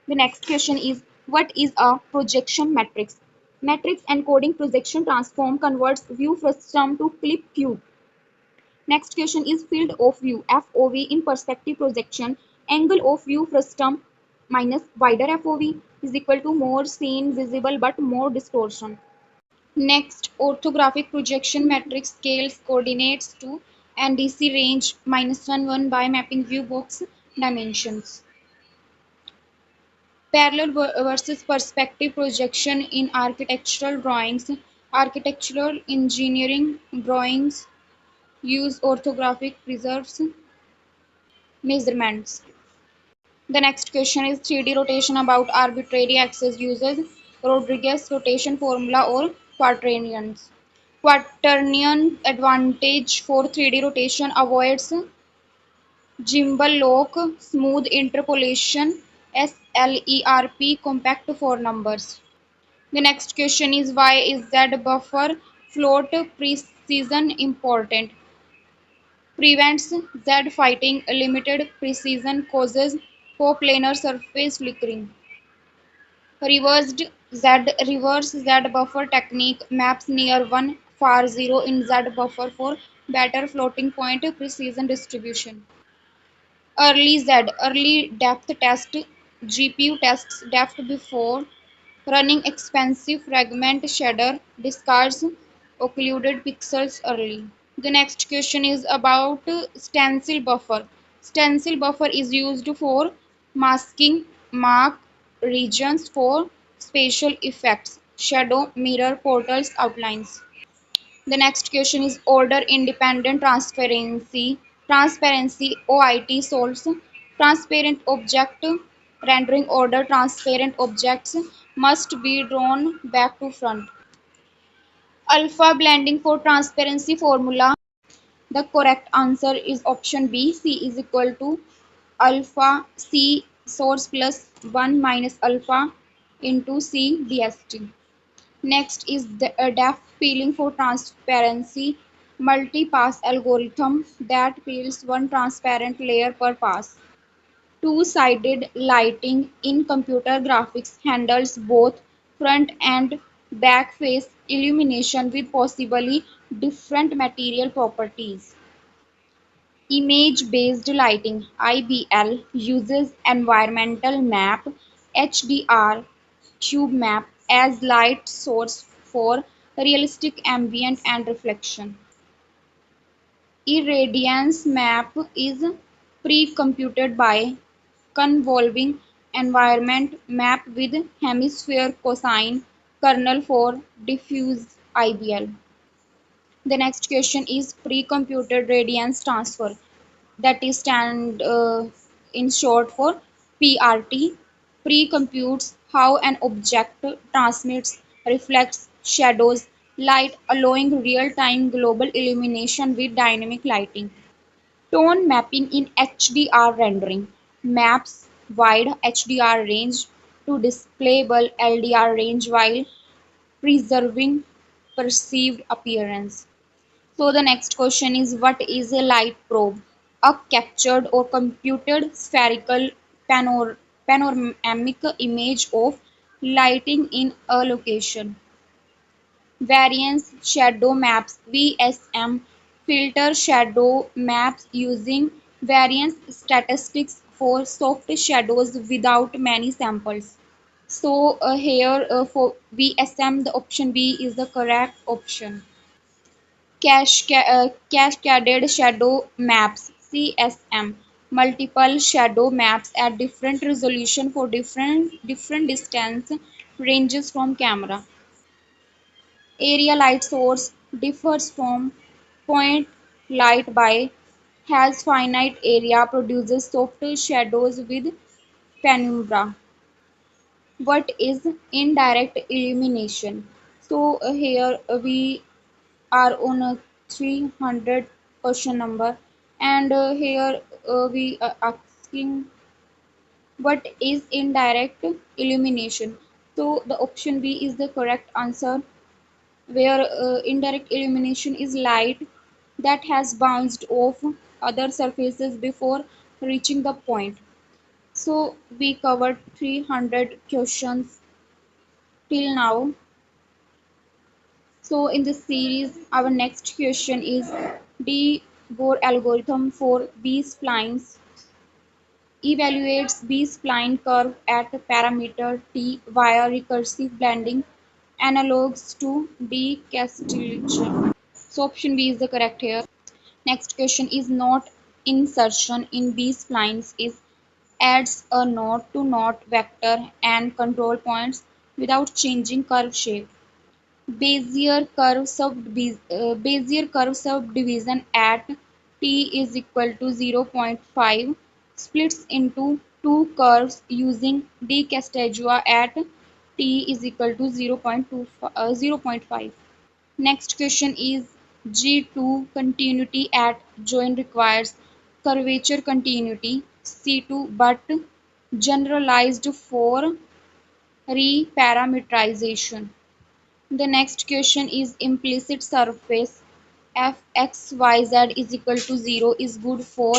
The next question is what is a projection matrix? Matrix encoding projection transform converts view frustum to clip cube. Next question is field of view, FOV, in perspective projection. Angle of view frustum minus wider FOV is equal to more seen visible but more distortion. Next, orthographic projection matrix scales coordinates to NDC range -1 by mapping view box dimensions. Parallel versus perspective projection in architectural drawings. Architectural engineering drawings use orthographic preserves measurements. The next question is 3D rotation about arbitrary axis uses Rodriguez rotation formula or quaternions. Quaternion advantage for 3D rotation avoids gimbal lock, smooth interpolation, SLERP, compact for numbers. The next question is why is Z buffer float precision important? Prevents Z fighting, limited precision causes coplanar surface flickering. Reverse Z buffer technique maps near 1 far 0 in Z buffer for better floating point precision distribution. Early depth test, GPU tests depth before running expensive fragment shader, discards occluded pixels early. The next question is about stencil buffer. Stencil buffer is used for masking mark regions for spatial effects, shadow, mirror, portals, outlines. The next question is order independent transparency. Transparency OIT solves transparent object rendering order transparent objects must be drawn back to front. Alpha blending for transparency formula. The correct answer is option B. C is equal to alpha C source plus 1 minus alpha into C DST. Next is the depth peeling for transparency, multi-pass algorithm that peels one transparent layer per pass. Two-sided lighting in computer graphics handles both front and back face illumination with possibly different material properties. Image-based lighting (IBL) uses environmental map (HDR) tube map as light source for realistic ambient and reflection. Irradiance map is pre-computed by convolving environment map with hemisphere cosine kernel for diffuse IBL. The next question is pre-computed radiance transfer, that is stand in short for PRT, pre-computes how an object transmits, reflects, shadows, light, allowing real-time global illumination with dynamic lighting. Tone mapping in HDR rendering maps wide HDR range to displayable LDR range while preserving perceived appearance. So the next question is what is a light probe? A captured or computed spherical panoramic image of lighting in a location. Variance shadow maps VSM filter shadow maps using variance statistics for soft shadows without many samples. So here for VSM the option B is the correct option. Cascaded shadow maps (CSM) multiple shadow maps at different resolution for different distance ranges from camera. Area light source differs from point light by has finite area produces softer shadows with penumbra. What is indirect illumination? So here we are on a 300 question number, and here we are asking what is indirect illumination. So the option B is the correct answer, where indirect illumination is light that has bounced off other surfaces before reaching the point. So we covered 300 questions till now. So in this series, our next question is D Bohr algorithm for B-splines evaluates B-spline curve at parameter t via recursive blending analogues to decastillation. So option B is the correct here. Next question is knot insertion in B-splines is adds a node to node vector and control points without changing curve shape. Bezier curve subdivision at t is equal to 0.5 splits into two curves using Di-Castignois at t is equal to 0.5. Next question is G2 continuity at join requires curvature continuity C2 but generalized for reparametrization. The next question is implicit surface fxyz is equal to 0 is good for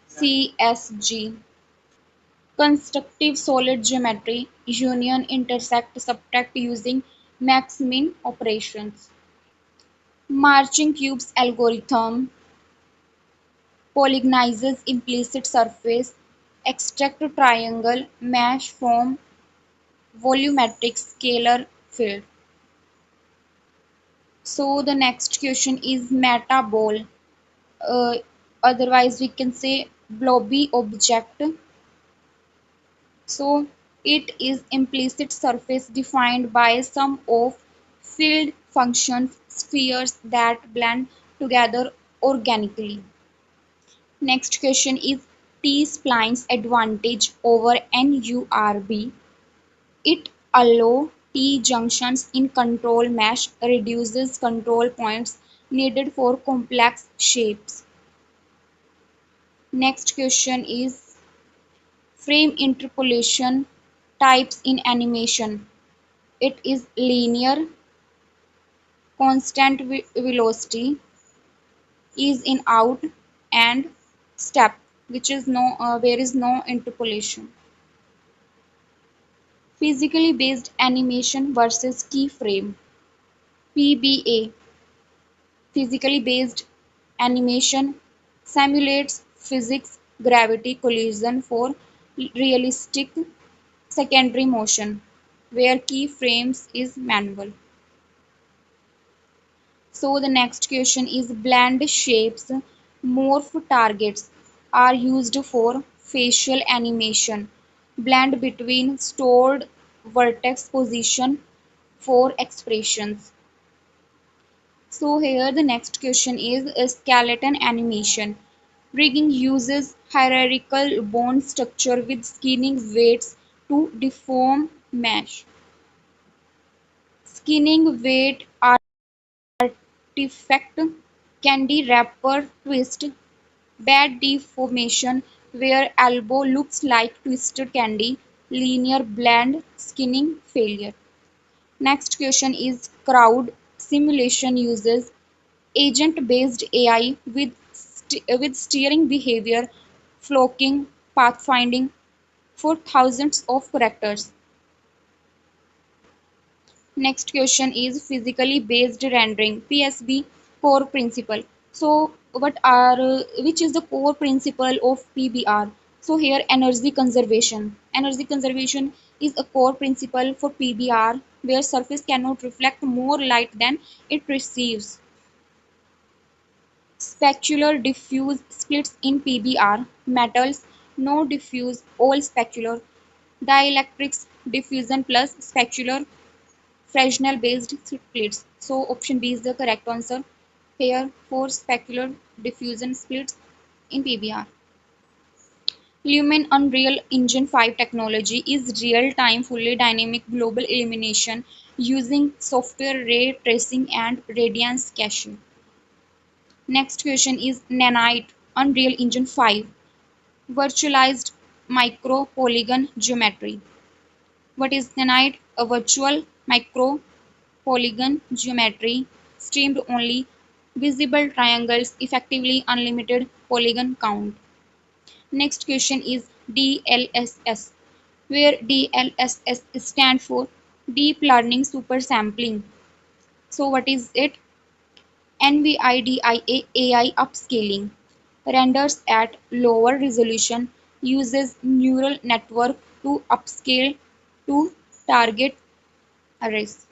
CSG. Constructive solid geometry union intersect subtract using max-min operations. Marching cubes algorithm polygonizes implicit surface, extract triangle mesh from volumetric scalar field. So the next question is metabol. Uh, Otherwise we can say blobby object. So it is implicit surface defined by sum of field functions spheres that blend together organically. Next question is T-spline's advantage over NURB. It allows T-junctions in control mesh, reduces control points needed for complex shapes. Next question is frame interpolation types in animation. It is linear, constant velocity, is in out, and step, which is no where is no interpolation. Physically based animation versus keyframe. PBA, physically based animation, simulates physics gravity collision for realistic secondary motion, where keyframes is manual. So the next question is blend shapes, morph targets are used for facial animation. Blend between stored vertex position for expressions. So here the next question is a skeleton animation. Rigging uses hierarchical bone structure with skinning weights to deform mesh. Skinning weight artifact, candy wrapper twist, bad deformation where elbow looks like twisted candy, linear blend, skinning failure. Next question is crowd simulation uses agent-based AI with steering behavior, flocking, pathfinding for thousands of characters. Next question is physically based rendering PSB core principle. So which is the core principle of PBR? So here energy conservation. Energy conservation is a core principle for PBR where surface cannot reflect more light than it receives. Specular diffuse splits in PBR, metals, no diffuse, all specular, dielectrics, diffusion plus specular, Fresnel based splits. So option B is the correct answer here for specular diffusion splits in PBR. Lumen Unreal Engine 5 technology is real-time fully dynamic global illumination using software ray tracing and radiance caching. Next question is Nanite Unreal Engine 5 virtualized micro polygon geometry. What is Nanite? A virtual micro polygon geometry, streamed only visible triangles, effectively unlimited polygon count. Next question is DLSS, where DLSS stands for Deep Learning Super Sampling. So what is it? NVIDIA AI upscaling renders at lower resolution, uses neural network to upscale to target arrays.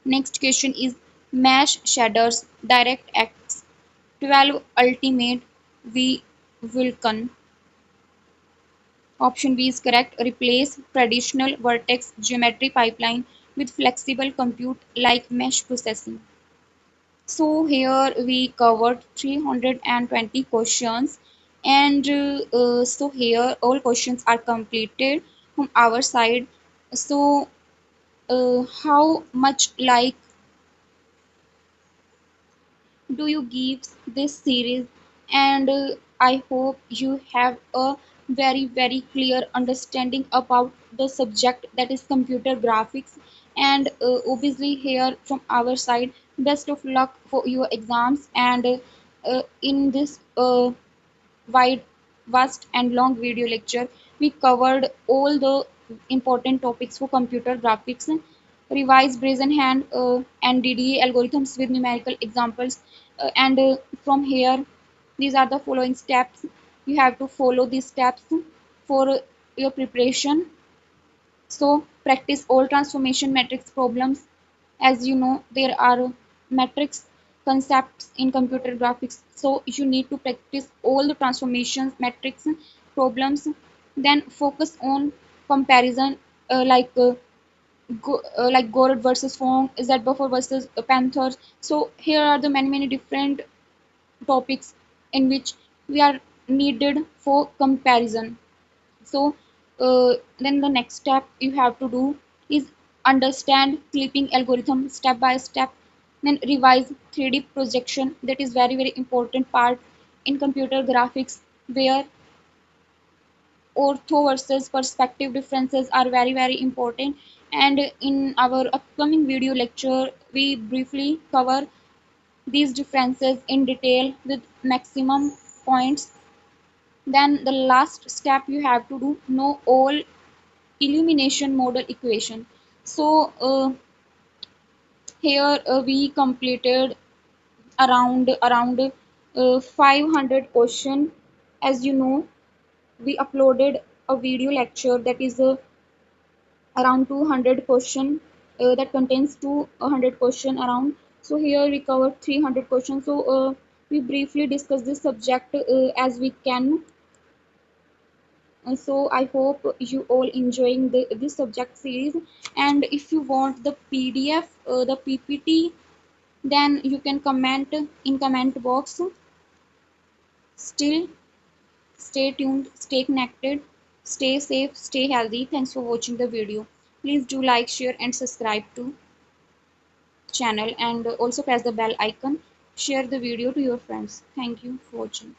Next question is Mesh Shaders DirectX 12 Ultimate V Vulkan. Option B is correct. Replace traditional vertex geometry pipeline with flexible compute like mesh processing. So here we covered 320 questions, and so here all questions are completed from our side. So how much like do you give this series? And I hope you have a very clear understanding about the subject that is computer graphics. And obviously here from our side, best of luck for your exams. And in this wide, vast and long video lecture, we covered all the important topics for computer graphics, revise brazen hand and DDA algorithms with numerical examples. And from here, these are the following steps. You have to follow these steps for your preparation. So practice all transformation matrix problems. As you know, there are matrix concepts in computer graphics. So you need to practice all the transformations, matrix problems. Then focus on comparison like Gorod versus Fong, Z Buffer versus Panthers. So here are the many different topics in which we are needed for comparison. So then the next step you have to do is understand clipping algorithm step by step. Then revise 3D projection, that is very important part in computer graphics, where ortho versus perspective differences are very important. And in our upcoming video lecture we briefly cover these differences in detail with maximum points. Then the last step you have to do know all illumination model equation. So here we completed around 500 question. As you know, we uploaded a video lecture that is around 200 question, that contains 200 question around. So here we covered 300 questions. So we briefly discuss this subject as we can. So I hope you all enjoying this subject series. And if you want the PDF, the PPT, then you can comment in comment box. Still, stay tuned, stay connected, stay safe, stay healthy. Thanks for watching the video. Please do like, share and subscribe to channel, and also press the bell icon. Share the video to your friends. Thank you for watching.